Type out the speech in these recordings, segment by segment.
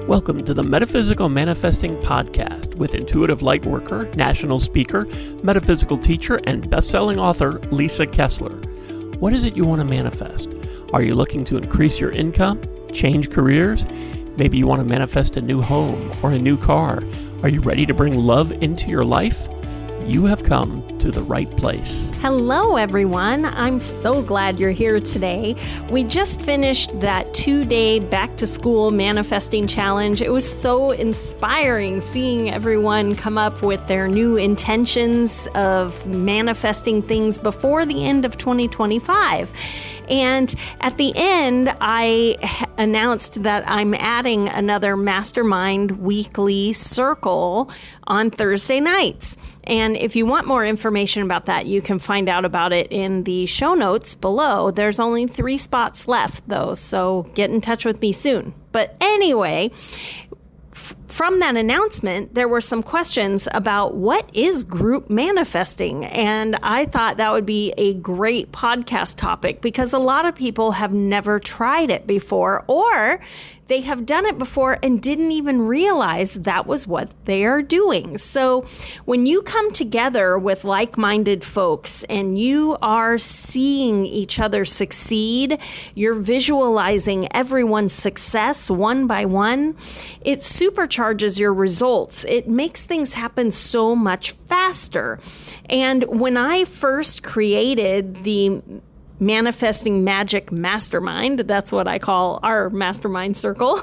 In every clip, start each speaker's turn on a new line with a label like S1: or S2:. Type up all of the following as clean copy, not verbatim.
S1: Welcome to the Metaphysical Manifesting Podcast with intuitive lightworker, national speaker, metaphysical teacher, and best-selling author Lisa Kessler. What is it you want to manifest? Are you looking to increase your income, change careers? Maybe you want to manifest a new home or a new car. Are you ready to bring love into your life? You have come to the right place.
S2: Hello, everyone. I'm so glad you're here today. We just finished that 2-day back-to-school manifesting challenge. It was so inspiring seeing everyone come up with their new intentions of manifesting things before the end of 2025. And at the end, I announced that I'm adding another mastermind weekly circle on Thursday nights. And if you want more information about that, you can find out about it in the show notes below. There's only 3 spots left, though, so get in touch with me soon. But anyway, from that announcement, there were some questions about what is group manifesting. And I thought that would be a great podcast topic because a lot of people have never tried it before, or they have done it before and didn't even realize that was what they are doing. So when you come together with like-minded folks and you are seeing each other succeed, you're visualizing everyone's success one by one, it supercharges your results. It makes things happen so much faster. And when I first created the Manifesting Magic Mastermind, that's what I call our mastermind circle.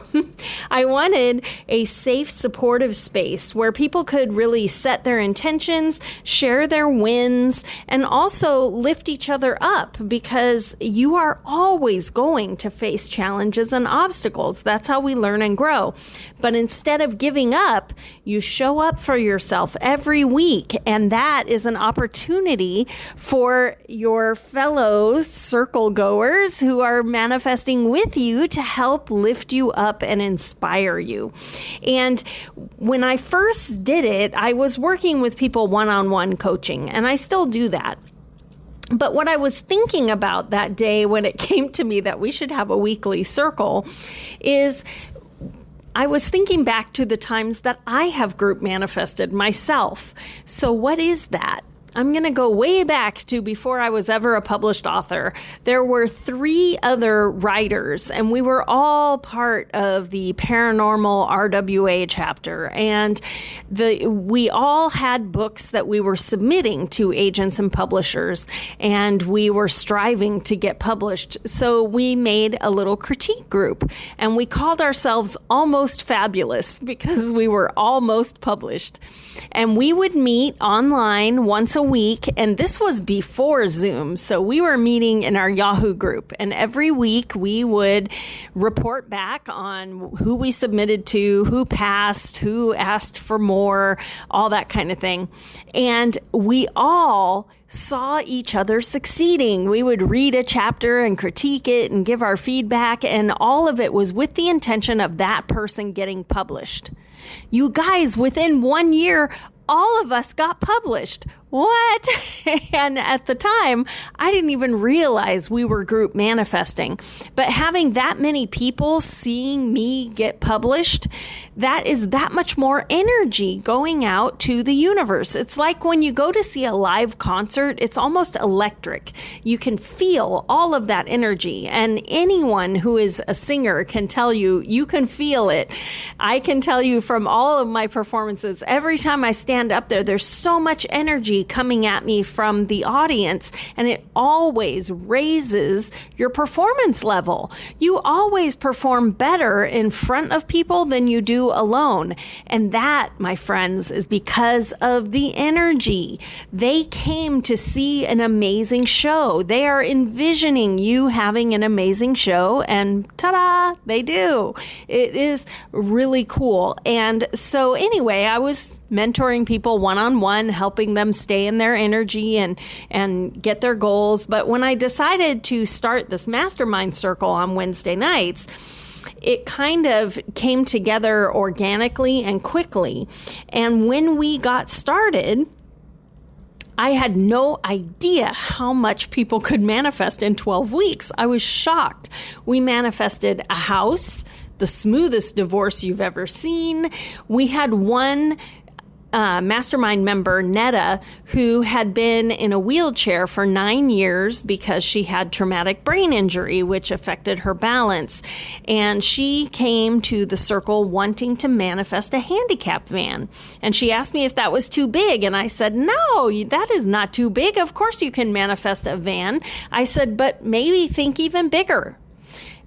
S2: I wanted a safe, supportive space where people could really set their intentions, share their wins, and also lift each other up because you are always going to face challenges and obstacles. That's how we learn and grow. But instead of giving up, you show up for yourself every week. And that is an opportunity for your fellow circle goers who are manifesting with you to help lift you up and inspire you. And when I first did it, I was working with people one-on-one coaching, and I still do that. But what I was thinking about that day when it came to me that we should have a weekly circle is I was thinking back to the times that I have group manifested myself. So what is that? I'm going to go way back to before I was ever a published author. There were 3 other writers, and we were all part of the paranormal RWA chapter. And we all had books that we were submitting to agents and publishers, and we were striving to get published. So we made a little critique group, and we called ourselves Almost Fabulous because we were almost published. And we would meet online once a week, and this was before Zoom, so we were meeting in our Yahoo group, and every week we would report back on who we submitted to, who passed, who asked for more, all that kind of thing. And we all saw each other succeeding. We would read a chapter and critique it and give our feedback, and all of it was with the intention of that person getting published. You guys, within 1 year, all of us got published. What? And at the time, I didn't even realize we were group manifesting. But having that many people seeing me get published, that is that much more energy going out to the universe. It's like when you go to see a live concert, it's almost electric. You can feel all of that energy. And anyone who is a singer can tell you, you can feel it. I can tell you from all of my performances, every time I stand up there, there's so much energy coming at me from the audience, and it always raises your performance level. You always perform better in front of people than you do alone. And that, my friends, is because of the energy. They came to see an amazing show. They are envisioning you having an amazing show, and ta-da, they do. It is really cool. And so anyway, I was mentoring people one-on-one, helping them stay in their energy and get their goals. But when I decided to start this mastermind circle on Wednesday nights, it kind of came together organically and quickly. And when we got started, I had no idea how much people could manifest in 12 weeks. I was shocked. We manifested a house, the smoothest divorce you've ever seen. We had one mastermind member, Netta, who had been in a wheelchair for 9 years because she had traumatic brain injury, which affected her balance. And she came to the circle wanting to manifest a handicap van. And she asked me if that was too big. And I said, no, that is not too big. Of course you can manifest a van. I said, but maybe think even bigger.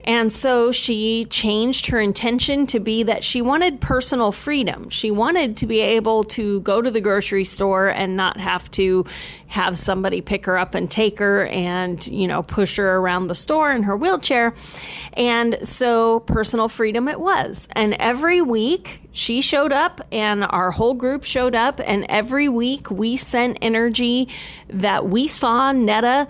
S2: And so she changed her intention to be that she wanted personal freedom. She wanted to be able to go to the grocery store and not have to have somebody pick her up and take her and, push her around the store in her wheelchair. And so personal freedom it was. And every week she showed up and our whole group showed up. And every week we sent energy that we saw Netta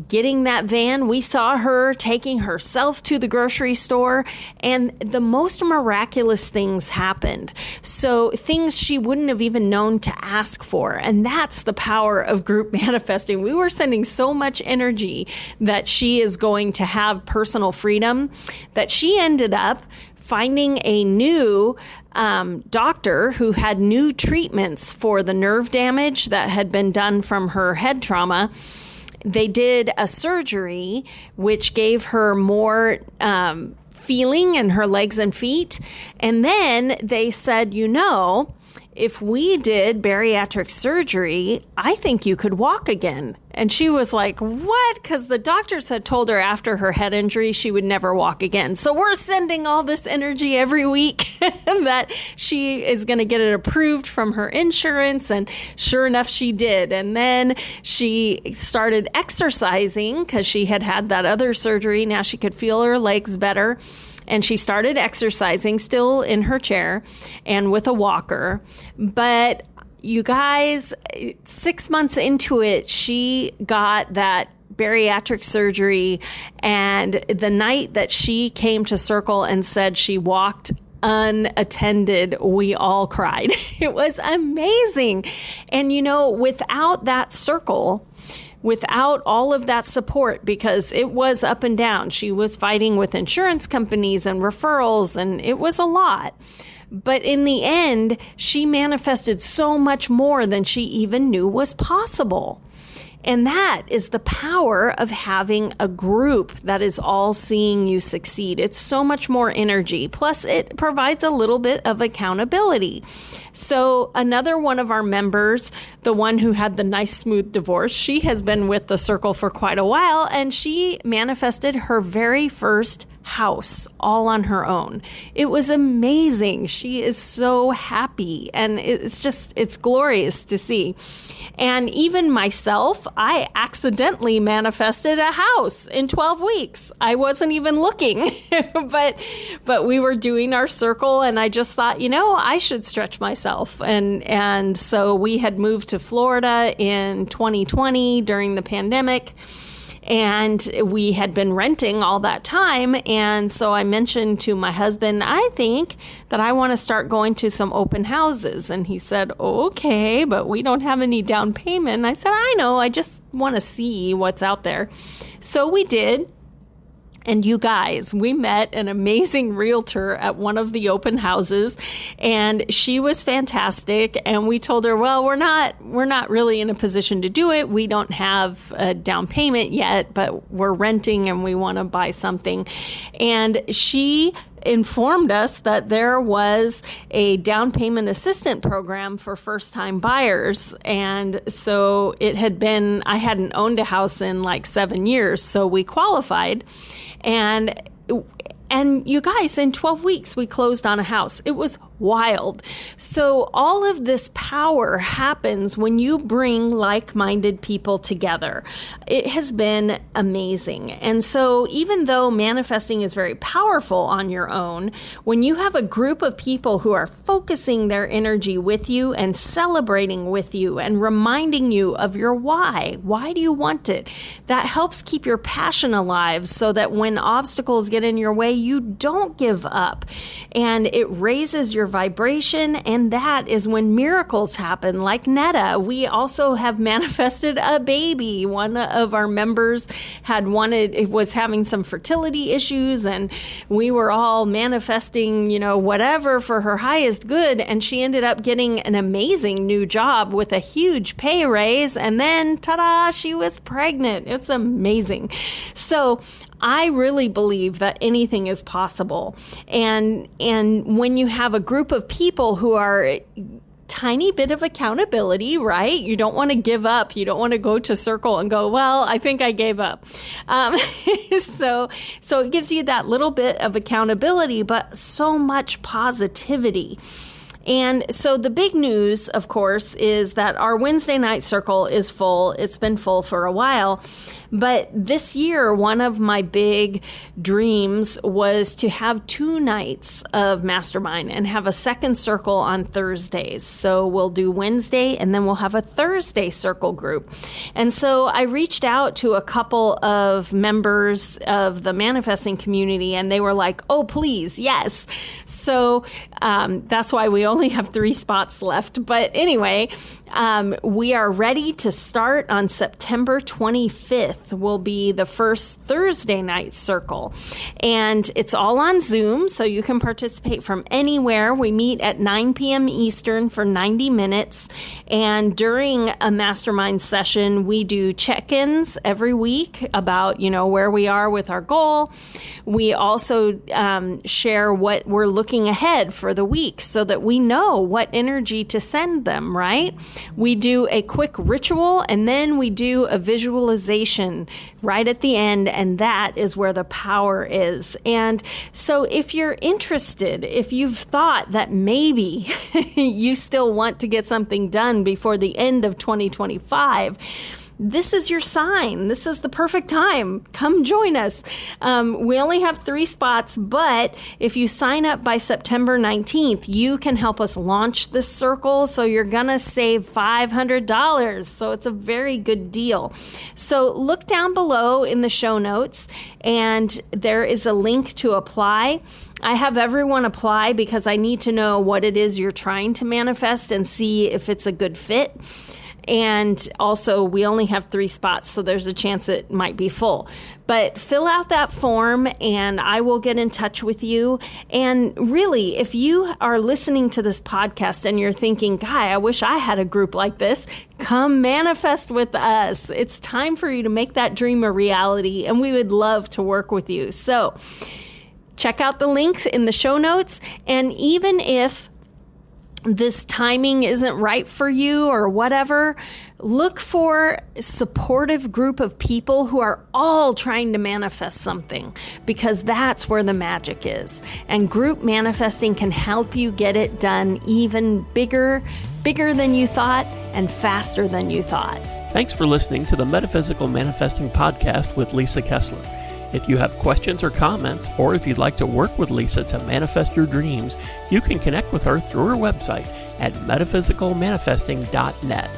S2: getting that van. We saw her taking herself to the grocery store, and the most miraculous things happened. So things she wouldn't have even known to ask for. And that's the power of group manifesting. We were sending so much energy that she is going to have personal freedom that she ended up finding a new doctor who had new treatments for the nerve damage that had been done from her head trauma. They did a surgery which gave her more feeling in her legs and feet. And then they said, if we did bariatric surgery, I think you could walk again. And she was like, what? Because the doctors had told her after her head injury, she would never walk again. So we're sending all this energy every week that she is going to get it approved from her insurance. And sure enough, she did. And then she started exercising because she had had that other surgery. Now she could feel her legs better. And she started exercising still in her chair and with a walker. But you guys, 6 months into it, she got that bariatric surgery. And the night that she came to Circle and said she walked unattended, we all cried. It was amazing. And without that circle, without all of that support, because it was up and down. She was fighting with insurance companies and referrals, and it was a lot. But in the end, she manifested so much more than she even knew was possible. And that is the power of having a group that is all seeing you succeed. It's so much more energy. Plus, it provides a little bit of accountability. So another one of our members, the one who had the nice, smooth divorce, she has been with the Circle for quite a while, and she manifested her very first house all on her own. It was amazing. She is so happy, and it's glorious to see. And even myself, I accidentally manifested a house in 12 weeks. I wasn't even looking, but we were doing our circle, and I just thought, I should stretch myself. And so we had moved to Florida in 2020 during the pandemic. And we had been renting all that time. And so I mentioned to my husband, I think that I want to start going to some open houses. And he said, okay, but we don't have any down payment. And I said, I know, I just want to see what's out there. So we did. And you guys, we met an amazing realtor at one of the open houses, and she was fantastic. And we told her, well, we're not really in a position to do it. We don't have a down payment yet, but we're renting and we want to buy something. And she informed us that there was a down payment assistant program for first-time buyers. And so I hadn't owned a house in like 7 years, so we qualified. And you guys, in 12 weeks, we closed on a house. It was wild. So all of this power happens when you bring like-minded people together. It has been amazing. And so even though manifesting is very powerful on your own, when you have a group of people who are focusing their energy with you and celebrating with you and reminding you of your why do you want it? That helps keep your passion alive so that when obstacles get in your way, you don't give up. And it raises your vibration, and that is when miracles happen, like Netta. We also have manifested a baby. One of our members was having some fertility issues, and we were all manifesting, whatever for her highest good, and she ended up getting an amazing new job with a huge pay raise, and then ta-da, she was pregnant. It's amazing. So I really believe that anything is possible. And when you have a group of people who are tiny bit of accountability, right? You don't want to give up. You don't want to go to Circle and go, well, I think I gave up. So it gives you that little bit of accountability, but so much positivity. And so the big news, of course, is that our Wednesday night circle is full. It's been full for a while. But this year, one of my big dreams was to have 2 nights of Mastermind and have a second circle on Thursdays. So we'll do Wednesday, and then we'll have a Thursday circle group. And so I reached out to a couple of members of the manifesting community, and they were like, oh, please, yes. So that's why we only have 3 spots left. But anyway, we are ready to start on September 25th. Will be the first Thursday night circle. And it's all on Zoom, so you can participate from anywhere. We meet at 9 p.m. Eastern for 90 minutes. And during a mastermind session, we do check-ins every week about, where we are with our goal. We also share what we're looking ahead for the week so that we know what energy to send them, right? We do a quick ritual, and then we do a visualization right at the end, and that is where the power is. And so if you're interested, if you've thought that maybe you still want to get something done before the end of 2025, this is your sign. This is the perfect time. Come join us. We only have 3 spots, but if you sign up by September 19th, you can help us launch this circle. So you're going to save $500. So it's a very good deal. So look down below in the show notes, and there is a link to apply. I have everyone apply because I need to know what it is you're trying to manifest and see if it's a good fit. And also, we only have 3 spots, so there's a chance it might be full. But fill out that form, and I will get in touch with you. And really, if you are listening to this podcast and you're thinking, Guy, I wish I had a group like this, come manifest with us. It's time for you to make that dream a reality, and we would love to work with you. So check out the links in the show notes, and even if this timing isn't right for you or whatever, look for a supportive group of people who are all trying to manifest something, because that's where the magic is. And group manifesting can help you get it done even bigger than you thought and faster than you thought.
S1: Thanks for listening to the Metaphysical Manifesting Podcast with Lisa Kessler. If you have questions or comments, or if you'd like to work with Lisa to manifest your dreams, you can connect with her through her website at metaphysicalmanifesting.net.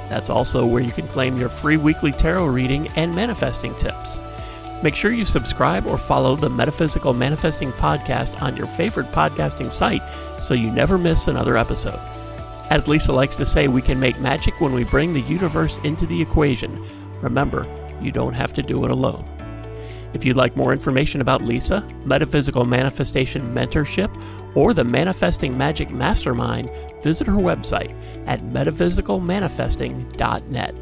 S1: That's also where you can claim your free weekly tarot reading and manifesting tips. Make sure you subscribe or follow the Metaphysical Manifesting Podcast on your favorite podcasting site so you never miss another episode. As Lisa likes to say, we can make magic when we bring the universe into the equation. Remember, you don't have to do it alone. If you'd like more information about Lisa, Metaphysical Manifestation Mentorship, or the Manifesting Magic Mastermind, visit her website at metaphysicalmanifesting.net.